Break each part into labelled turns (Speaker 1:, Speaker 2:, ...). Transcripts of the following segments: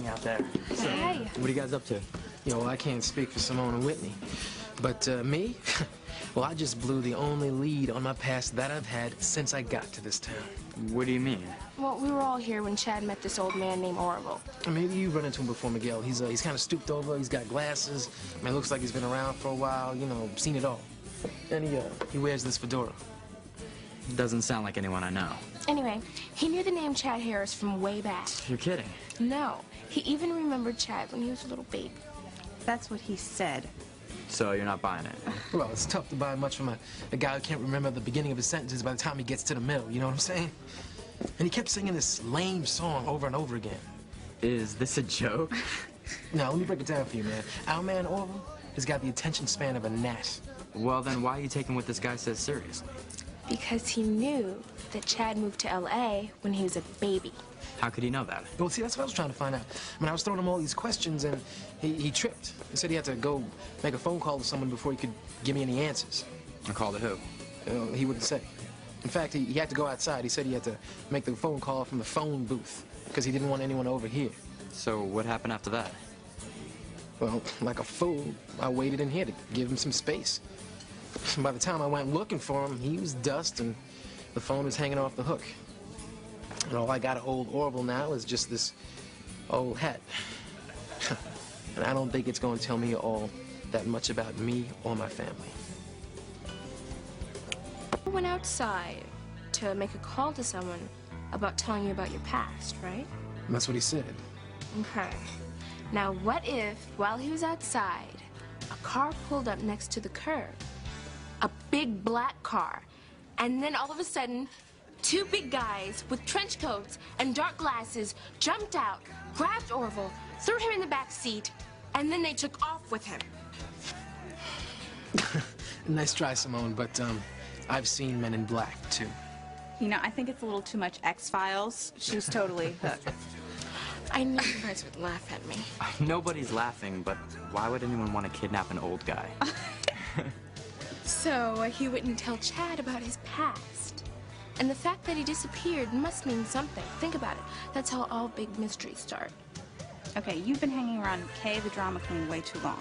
Speaker 1: out there.
Speaker 2: Hey.
Speaker 3: What are you guys up to?
Speaker 1: You know, I can't speak for Simone and Whitney. But me? Well, I just blew the only lead on my past that I've had since I got to this town.
Speaker 3: What do you mean?
Speaker 2: Well, we were all here when Chad met this old man named Orville.
Speaker 1: Maybe you've run into him before, Miguel. He's kind of stooped over. He's got glasses. Man, looks like he's been around for a while. You know, seen it all. And he wears this fedora.
Speaker 3: Doesn't sound like anyone I know.
Speaker 2: Anyway, he knew the name Chad Harris from way back.
Speaker 3: You're kidding.
Speaker 2: No, he even remembered Chad when he was a little baby.
Speaker 4: That's what he said.
Speaker 3: So you're not buying it?
Speaker 1: Well, it's tough to buy much from a guy who can't remember the beginning of his sentences by the time he gets to the middle, you know what I'm saying? And he kept singing this lame song over and over again.
Speaker 3: Is this a joke?
Speaker 1: Now, let me break it down for you, man. Our man Orville has got the attention span of a gnat.
Speaker 3: Well, then why are you taking what this guy says seriously?
Speaker 2: Because he knew that Chad moved to L.A. when he was a baby.
Speaker 3: How could he know that?
Speaker 1: Well, see, that's what I was trying to find out. I mean, I was throwing him all these questions, and he tripped. He said he had to go make a phone call to someone before he could give me any answers.
Speaker 3: A call to who?
Speaker 1: He wouldn't say. In fact, he had to go outside. He said he had to make the phone call from the phone booth because he didn't want anyone over here.
Speaker 3: So what happened after that?
Speaker 1: Well, like a fool, I waited in here to give him some space. By the time I went looking for him, he was dust and the phone was hanging off the hook. And all I got of old Orville now is just this old hat. And I don't think it's going to tell me all that much about me or my family.
Speaker 2: You went outside to make a call to someone about telling you about your past, right?
Speaker 1: And that's what he said.
Speaker 2: Okay. Now, what if, while he was outside, a car pulled up next to the curb? A big black car. And then all of a sudden, two big guys with trench coats and dark glasses jumped out, grabbed Orville, threw him in the back seat, and then they took off with him.
Speaker 1: Nice try, Simone, but I've seen Men in Black, too.
Speaker 4: You know, I think it's a little too much X-Files. She's totally hooked.
Speaker 2: I knew you guys would laugh at me.
Speaker 3: Nobody's laughing, but why would anyone want to kidnap an old guy?
Speaker 2: So he wouldn't tell Chad about his past. And the fact that he disappeared must mean something. Think about it. That's how all big mysteries start.
Speaker 4: Okay, you've been hanging around Kay the drama queen way too long.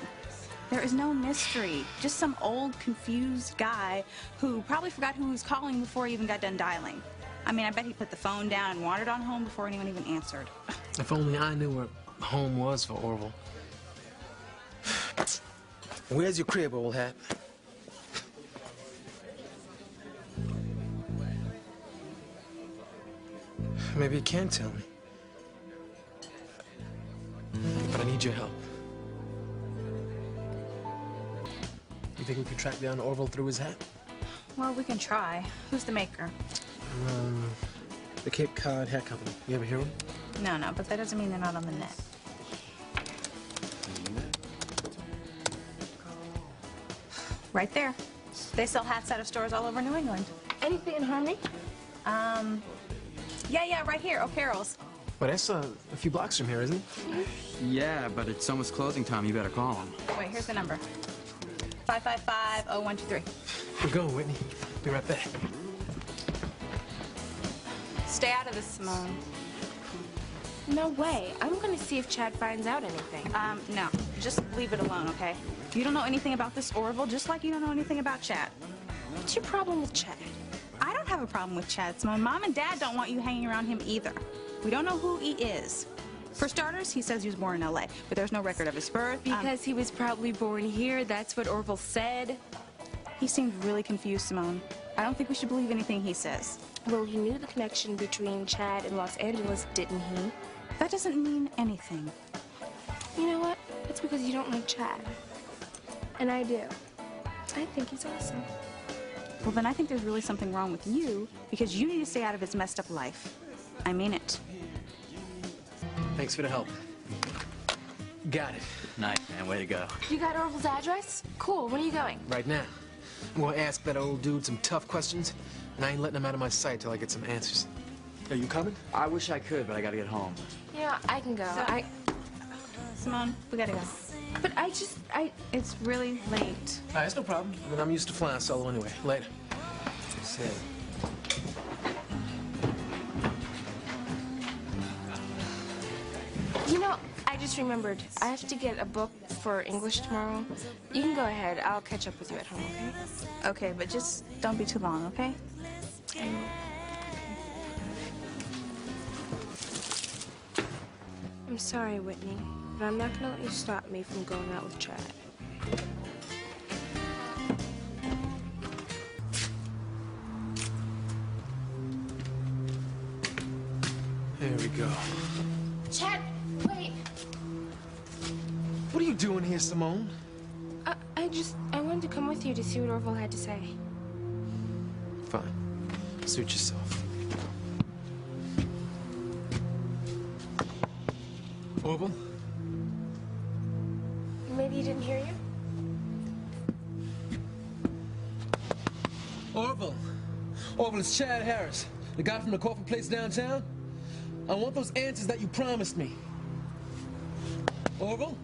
Speaker 4: There is no mystery. Just some old, confused guy who probably forgot who he was calling before he even got done dialing. I mean, I bet he put the phone down and wandered on home before anyone even answered.
Speaker 1: If only I knew where home was for Orville. Where's your crib, old hat? Maybe you can tell me. But I need your help. You think we could track down Orville through his hat?
Speaker 4: Well, we can try. Who's the maker?
Speaker 1: The Cape Cod Hat Company. You ever hear of them?
Speaker 4: No, but that doesn't mean they're not on the net. Right there. They sell hats out of stores all over New England.
Speaker 2: Anything in Harmony?
Speaker 4: Yeah, right here, O'Carroll's.
Speaker 1: Well, that's a few blocks from here, isn't it?
Speaker 3: Yeah, but it's almost closing time. You better call him.
Speaker 4: Wait, here's the number. 555-0123.
Speaker 1: We're going, Whitney. Be right back.
Speaker 4: Stay out of this, Simone.
Speaker 2: No way. I'm gonna see if Chad finds out anything.
Speaker 4: No. Just leave it alone, okay? You don't know anything about this Orville, just like you don't know anything about Chad.
Speaker 2: What's your problem with Chad?
Speaker 4: I don't have a problem with Chad, Simone. Mom and Dad don't want you hanging around him either. We don't know who he is. For starters, he says he was born in L.A., but there's no record of his birth.
Speaker 2: Because he was probably born here, that's what Orville said.
Speaker 4: He seemed really confused, Simone. I don't think we should believe anything he says.
Speaker 2: Well, he knew the connection between Chad and Los Angeles, didn't he?
Speaker 4: That doesn't mean anything.
Speaker 2: You know what? It's because you don't like Chad. And I do. I think he's awesome.
Speaker 4: Well, then I think there's really something wrong with you because you need to stay out of his messed up life. I mean it.
Speaker 1: Thanks for the help. Got it.
Speaker 3: Nice, man. Way to go.
Speaker 2: You got Orville's address? Cool. When are you going?
Speaker 1: Right now. I'm gonna ask that old dude some tough questions, and I ain't letting him out of my sight till I get some answers. Are you coming?
Speaker 3: I wish I could, but I gotta get home.
Speaker 2: Yeah, I can go.
Speaker 4: Simone, we gotta go.
Speaker 2: But
Speaker 4: It's really late.
Speaker 1: All right, it's no problem. I mean, I'm used to flying solo anyway. Later. See ya.
Speaker 2: You know know, I just remembered. I have to get a book for English tomorrow. You can go ahead. I'll catch up with you at home, okay?
Speaker 4: Okay, but just don't be too long, okay?
Speaker 2: I know. I'm sorry, Whitney, but I'm not gonna let you stop me from going out with Chad.
Speaker 1: There we go.
Speaker 2: Chad, wait.
Speaker 1: What are you doing here, Simone?
Speaker 2: I wanted to come with you to see what Orville had to say.
Speaker 1: Fine. Suit yourself. Orville?
Speaker 2: Maybe he didn't hear you?
Speaker 5: Orville. Orville, it's Chad Harris, the guy from the coffee place downtown. I want those answers that you promised me. Orville?